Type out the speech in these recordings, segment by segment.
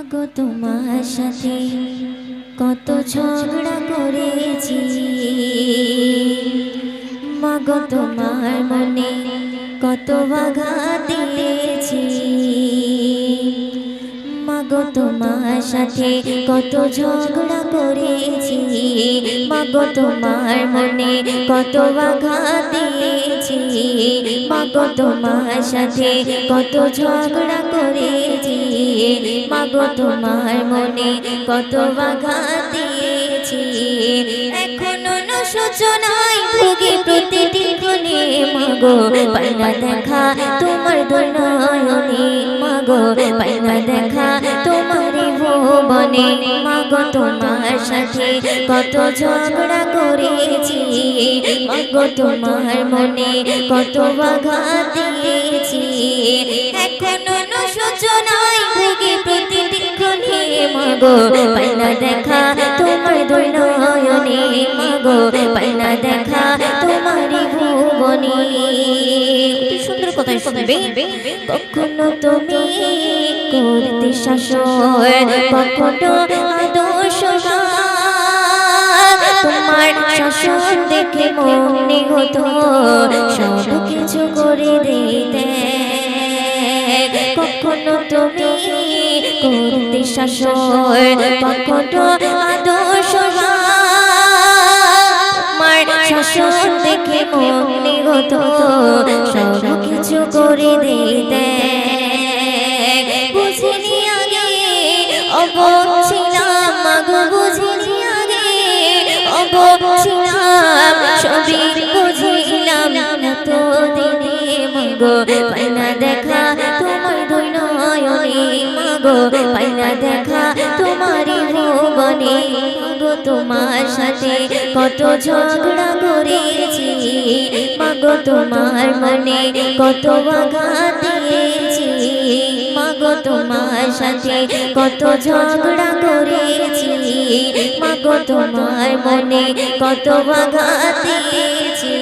মাগো তোমার সাথে কত ঝগড়া করেছি, মাগো তোমার মনে কত আঘাত দিয়েছি, মাগো তোমার সাথে কত ঝগড়া করেছি, মাগো তোমার মনে কত আঘাত দিয়েছি, মাগো তোমার সাথে কত ঝগড়া করেছি, মাগো তোমার মনে কত আঘাত দিয়েছি। এখনো না সূচনায় ভোগে প্রতিটি ক্ষণে, মাগো পাইনা দেখা তোমার দুই নয়নে, মাগো পাইনা দেখা তোমার ভুবনে, মাগো তোমার সাথে কত ঝগড়া করেছি, মাগো তোমার মনে কত আঘাত দিয়েছি। এখনো না সূচনায় ভোগে প্রতিটি ক্ষণে, মাগো পাইনা দেখা তোমার দুই নয়নে, মাগো পাইনা দেখা তোমার ভুবনে। সুন্দর কথা শুনবে। কখনো তুমি করতে শাসন, কখনো আদর্শ, তোমার শাসন দেখে মনে হতো সব কিছু করে দিতে। কখনো তুমি করতে শাসন, কখনো আদর্শ, তোমার শাসন দেখে মনে হতো সব কিছু করে দিতে। বুঝিনি আগে অবক ছিলাম, মাগো বুঝিনি আগে অবক ছিলাম, সবই বুঝিলাম তো দিনে, মাগো পাইনা দেখা তোমার দুই নয়নে, মাগো পাইনা দেখা তোমারই ভুবনে, মাগো তোমার সাথে কত ঝগড়া করেছি, মাগো তোমার মনে কত আঘাত দিয়েছি, মাগো তোমার সাথে কত ঝগড়া করেছি, মাগো তোমার মনে কত আঘাত দিয়েছি।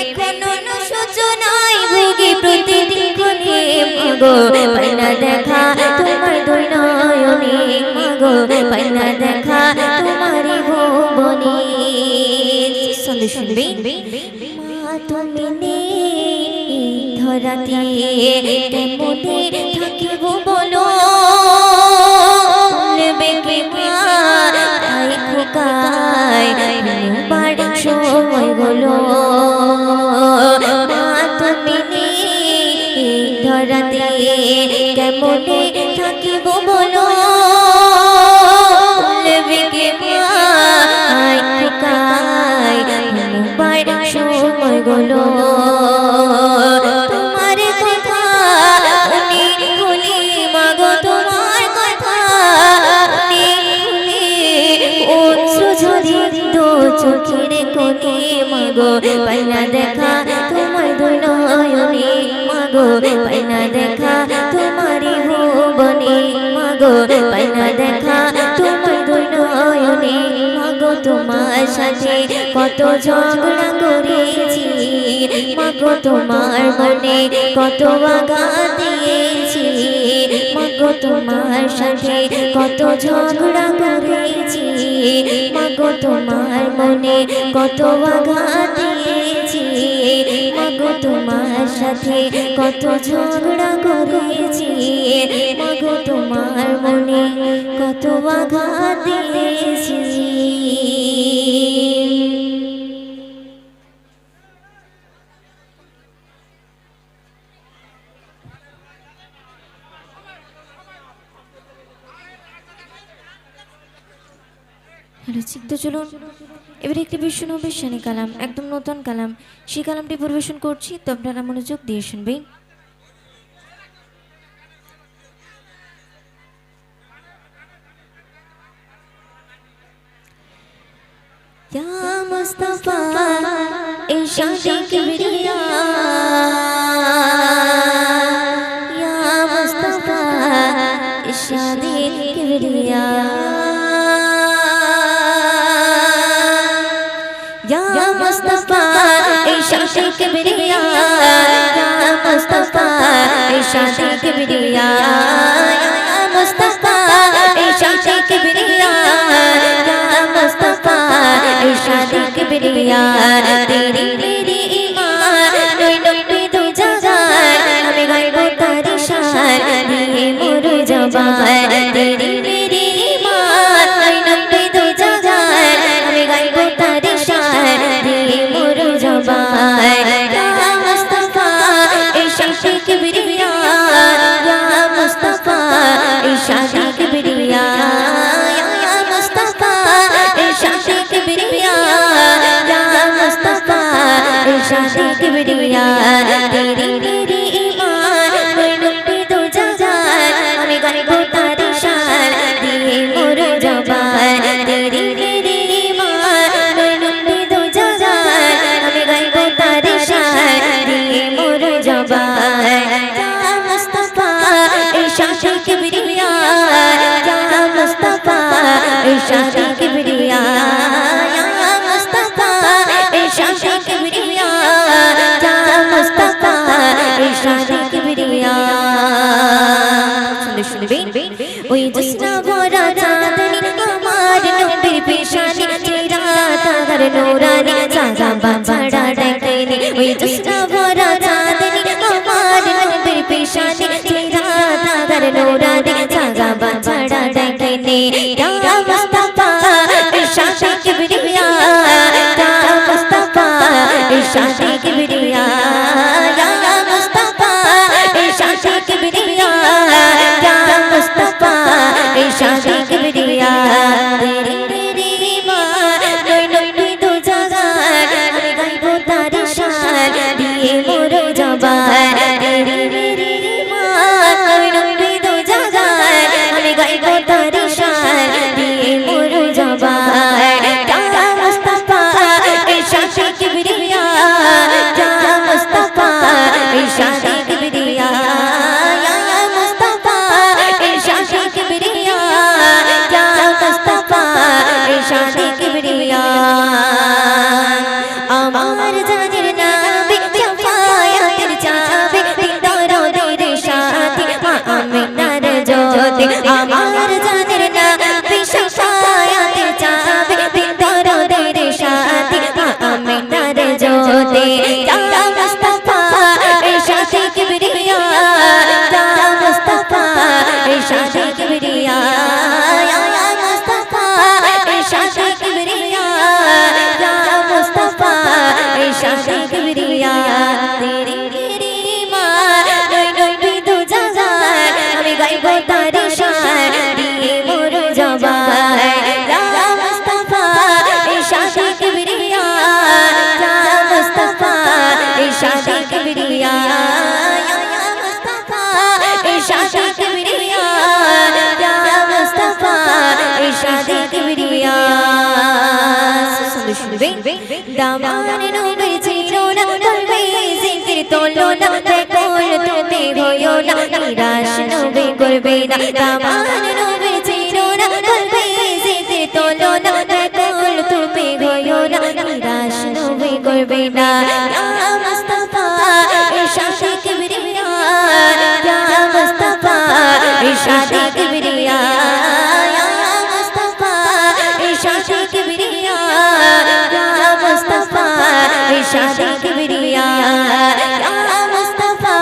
এখনো না সূচনায় ভোগে প্রতিটি ক্ষণে, মাগো পাইনা দেখা তোমার দুই নয়নে, মাগো পাইনা দেখা তোমারই ভুবনে। শুনবে। মা তুমি নেই ধরাতে কেমনে থাকিব বলো, বেকে মা আই খোকায় বার সময় হলো, মা তুমি নেই ধরাতে কেমনে থাকিব বলো, বেকে মা আই খোকায় বার সময় হলো। তোমার কথা উনি ভুলি, মাগো তোমার কথা উনি ভুলি, অশ্রু ঝরে দু চোখের কোণে, মাগো পাইনা দেখা তোমার দুই নয়নে, মাগো পাইনা দেখা তোমারই ভুবনে, মাগো পাইনা দেখা তোমার দুই নয়নে, মাগো তোমার সাথে কত ঝগড়া করেছি, মাগো তোমার মনে কত আঘাত দিয়েছি, মাগো তোমার সাথে কত ঝগড়া করেছি, মাগো তোমার মনে কত আঘাত দিয়েছি, মাগো তোমার সাথে কত ঝগড়া করেছি, মাগো তোমার মনে কত আঘাত দিয়েছি। হ্যালো চিন্তা, চলুন এবারে একটি বিশ্বনবী শানী কালাম, একদম নতুন কালাম, সেই কালামটি পরিবেশন করছি, তো আপনারা মনোযোগ দিয়ে শুনবেন। ইয়া মুস্তাফা ইরশাদে কিবরিয়া, ইয়া মুস্তাফা ইরশাদে কিবরিয়া, या मुस्तफा इरशादे किबरिया, या मुस्तफा इरशादे किबरिया, या मुस्तफा জবান তেরি মেরি মান নব্বে দু জাগান আমি গাইবো তার শান দিয়ে মোর জবান ইয়া মুস্তাফা ইশাকে কিবরিয়া ইয়া মুস্তাফা ইশাকে কিবরিয়া ইয়া মুস্তাফা ইশাকে কিবরিয়া ইয়া মুস্তাফা ইশাকে কিবরিয়া তেরি মেরি ईमान नब्बे दो जहान আমি গাইবো তার শান দিয়ে মোর জবান তেরি মেরি ईमान नब्बे दो जहान আমি গাইবো তার শান দিয়ে মোর জবান ইয়া মুস্তাফা ইশাকে কিবরিয়া ইয়া মুস্তাফা ইশাকে কিবরিয়া ইয়া মুস্তাফা ইশাকে কিবরিয়া ইয়া মুস্তাফা ইশাকে কিবরিয়া শুনবেন ওই জোসনা ভরা চাঁদনি আমার নবীর পেশানি চেরা তার নূরানি সাজা বাছড়া দেখেনি ওই জোসনা ভরা চাঁদনি আমার নবীর পেশানি চেরা তার নূরানি সাজা বাছড়া দেখেনি ইয়া মুস্তাফা ইশাকে কিবরিয়া ইয়া মুস্তাফা ইশাকে কিবরিয়া ইয়া মুস্তাফা ইশাকে কিবরিয়া ইয়া মুস্তাফা ইশাকে কিবরিয়া তেরি মেরি মান নব্বে দু জাগান আমি গাইবো তার শান দিয়ে মোর জবান তেরি মেরি মান নব্বে দু জাগান আমি গাইবো তার শান দিয়ে মোর জবান ইয়া মুস্তাফা ইশাকে কিবরিয়া ইয়া মুস্তাফা ইশাকে কিবরিয়া ইয়া মুস্তাফা ইশাকে কিবরিয়া ইয়া মুস্তাফা ইশাকে কিবরিয়া আমার জানের নবী শাফায়াতের চাবি দরদের সাথী আমিনার জ্যোতি আমার জানের নবী শাফায়াতের চাবি দরদের সাথী আমিনার জ্যোতি ইয়া মুস্তাফা ইশাকে কিবরিয়া ইয়া মুস্তাফা ইশাকে কিবরিয়া ইয়া মুস্তাফা ইশাকে কিবরিয়া ইয়া মুস্তাফা ইশাকে কিবরিয়া তেরি মেরি মান নব্বে দু জাহান আমি গাইবো তার শান দিয়ে মোর জবান ইয়া মুস্তাফা ইশাকে কিবরিয়া ইয়া মুস্তাফা ইশাকে কিবরিয়া ইয়া মুস্তাফা ইশাকে কিবরিয়া ইয়া মুস্তাফা ইশাকে কিবরিয়া শুনবেন দামান নবী ছিল না তবে জিকির তোলো না বেকল তুমি হইও না নিরাশ নবী করবে না দামান নবী ছিল না তবে জিকির তোলো না বেকল তুমি হইও না নিরাশ নবী করবে না ইয়া মুস্তাফা ইশাকে কিবরিয়া ইয়া মুস্তাফা ইশাকে কিবরিয়া ইয়া মুস্তাফা ইশাকে কিবরিয়া ইয়া মুস্তাফা ইশাকে কিবরিয়া ইয়া মুস্তাফা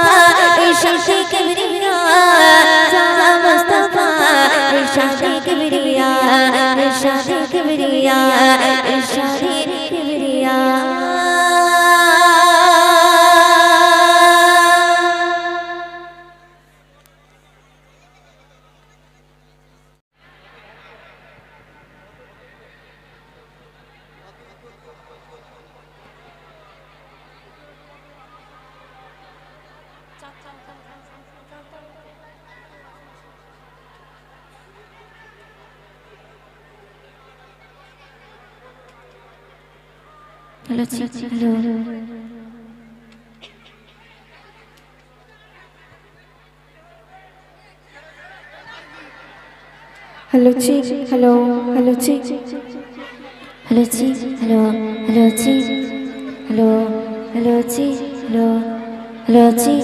ইশাকে কিবরিয়া ইয়া মুস্তাফা ইশাকে কিবরিয়া ইশাকে কিবরিয়া ইশাকে কিবরিয়া হ্যালো হ্যালো हेलो जी हेलो हेलो जी हेलो जी हेलो हेलो जी हेलो हेलो जी हेलो हेलो जी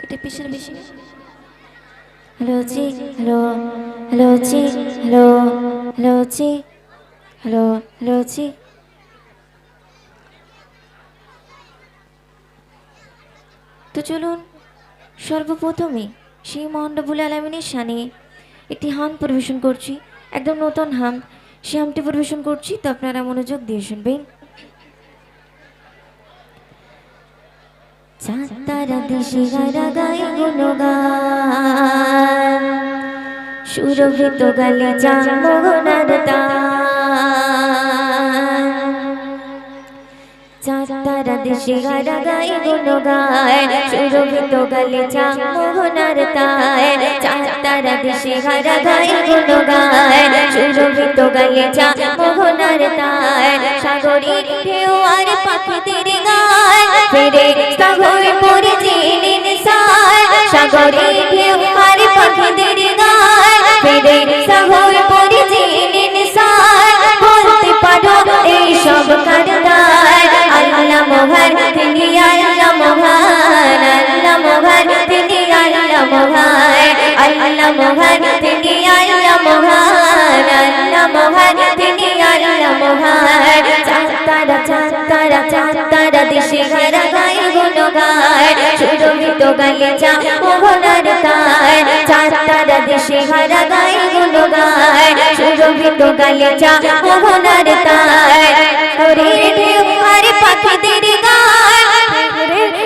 এটা পিছনে বেশি हेलो जी हेलो हेलो जी हेलो हेलो जी हेलो हेलो जी তো চলুন সর্বপ্রথমে সেই মহান রব্বুল আলামিনের শানে একটি হাম পরিবেশন করছি, একদম নতুন হাম। সেই হামটি পরিবেশন করছি, তো আপনারা মনোযোগ দিয়ে শুনবেন। চাঁদ তারা দেশে গারা গায়ে গুণগান, সুরভিত গালে চাঁদ মোহনার তান। চাঁদ তারা দেশে গারা গায়ে গুণগান, সুরভিত গালে চাঁদ মোহনার তান। চাঁদ তারা দেশে গারা গায়ে গুণগান, সুরভিত গালে চাঁদ মোহনার তান। সাগরের ঢেউ আর পাখিদের গান, ফেরেশতা হয়ে পড়ে জিনিন সায়। সাগরের ঢেউ আর পাখিদের গান, ফেরেশতা হয়ে পড়ে জিনিন সায়। বলতে পারো এই সব কারদার, আল্লাহ মহান তিনি আল্লাহ মহান, আল্লাহ মহান তিনি আল্লাহ মহান, আল্লাহ মহান তিনি আল্লাহ মহান, আল্লাহ মহান তিনি আল্লাহ মহান। চাঁদ তারা দেশে গারা গায়ে গুণগান, সুরভিত গালে চাঁদ মোহনার তান। চাঁদ তারা দেশে গারা গায়ে গুণগান, সুরভিত গালে চাঁদ মোহনার তান। ওরে ঢেউ আর পাখিদের গান,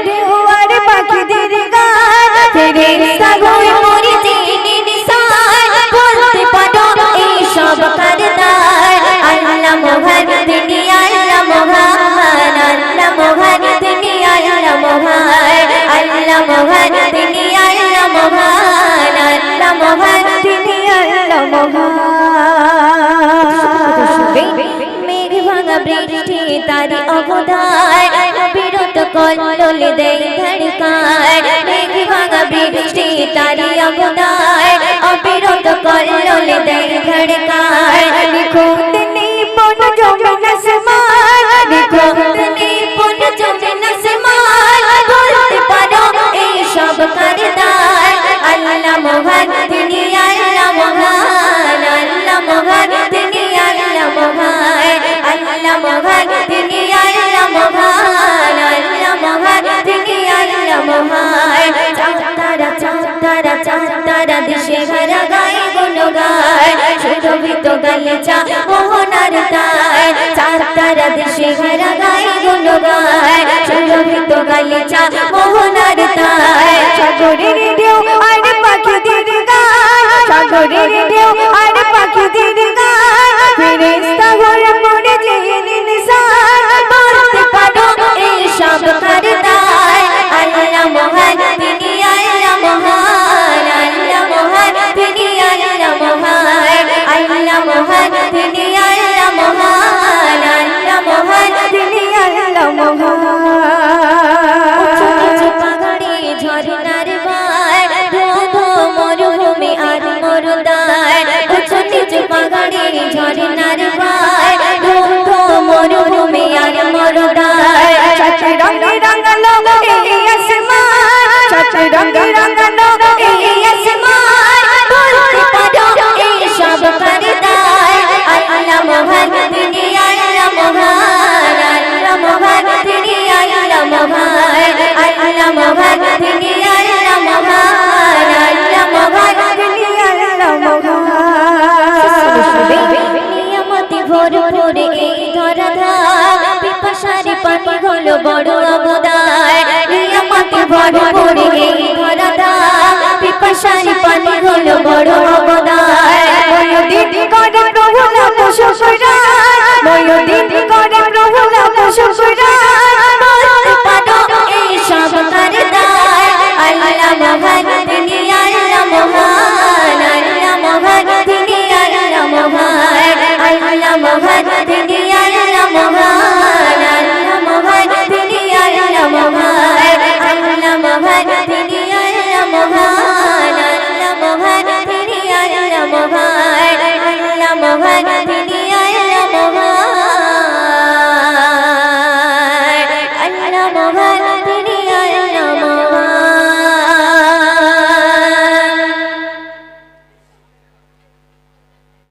ঢেউ আর পাখিদের গান, ফেরেশতা হয়ে পড়ে জিনিন সায়। বলতে পারো এই সব কারদার, আল্লাহ মহান তিনি আল্লাহ মহান, আল্লাহ মহান তিনি আল্লাহ মহান, আল্লাহ মহান তিনি আল্লাহ মহান, আল্লাহ মহান তিনি আল্লাহ মহান। মেঘ ভাঙা বৃষ্টি তারি অবদান, বিরত কল্লোলে দেয় ধড়কান। মেঘ ভাঙা বৃষ্টি তারি অবদান, অবিরত কল্লোলে দেয় ধড়কান। নিখুঁত নিপুণ জমিন আসমান, নিখুঁত নিপুণ জমিন আসমান। বলতে পারো এই সব কারদার, আল্লাহ মহান তিনি আল্লাহ মহান, আল্লাহ মহান তিনি আল্লাহ মহান, আল্লাহ মহান তিনি আল্লাহ মহান, আল্লাহ মহান তিনি আল্লাহ মহান। চাঁদ তারা দেশে গারা গায়ে গুণগান, সুরভিত গালে চাঁদ মোহনার তান। চাঁদ তারা দেশে গারা গায়ে গুণগান, সুরভিত গালে চাঁদ মোহনার তান। সাগরের ঢেউ আর পাখিদের গান, সাগরের ঢেউ আর পাখিদের গান, ফেরেশতা হয়ে পড়ে জিনিন সায়। বলতে পারো এই সব কারদার, আল্লাহ মহান তিনি আল্লাহ মহান, আল্লাহ মহান তিনি আল্লাহ মহান, আল্লাহ মহান তিনি আল্লাহ মহান, আল্লাহ মহান তিনি আল্লাহ মহান। পাহাড়ে ঝরনার বান, ধো মরুভূমি আর মরুদান। উঁচু নিচু পাহাড়ে ঝরনার বান, ধো মরুভূমি আর মরুদান। সাত রঙে রাঙালো এই আসমান, সাত রঙে রাঙালো এই আসমান। বলতে পারো এই সব কারদার, আল্লাহ মহান তিনি আল্লাহ মহান, আল্লাহ মহান তিনি আল্লাহ মহান, আল্লাহ মহান তিনি আল্লাহ মহান, আল্লাহ মহান তিনি আল্লাহ মহান। নিয়ামতে ভরপুর এই ধরাধাম, পিপাসার পানি হলো বড় অবদান। নিয়ামতে ভরপুর এই ধরাধাম, পিপাসার পানি হলো বড় অবদান। ময়ূরদিন করে প্রভু লাভ শুকরান, ময়ূরদিন করে প্রভু লাভ শুকরান।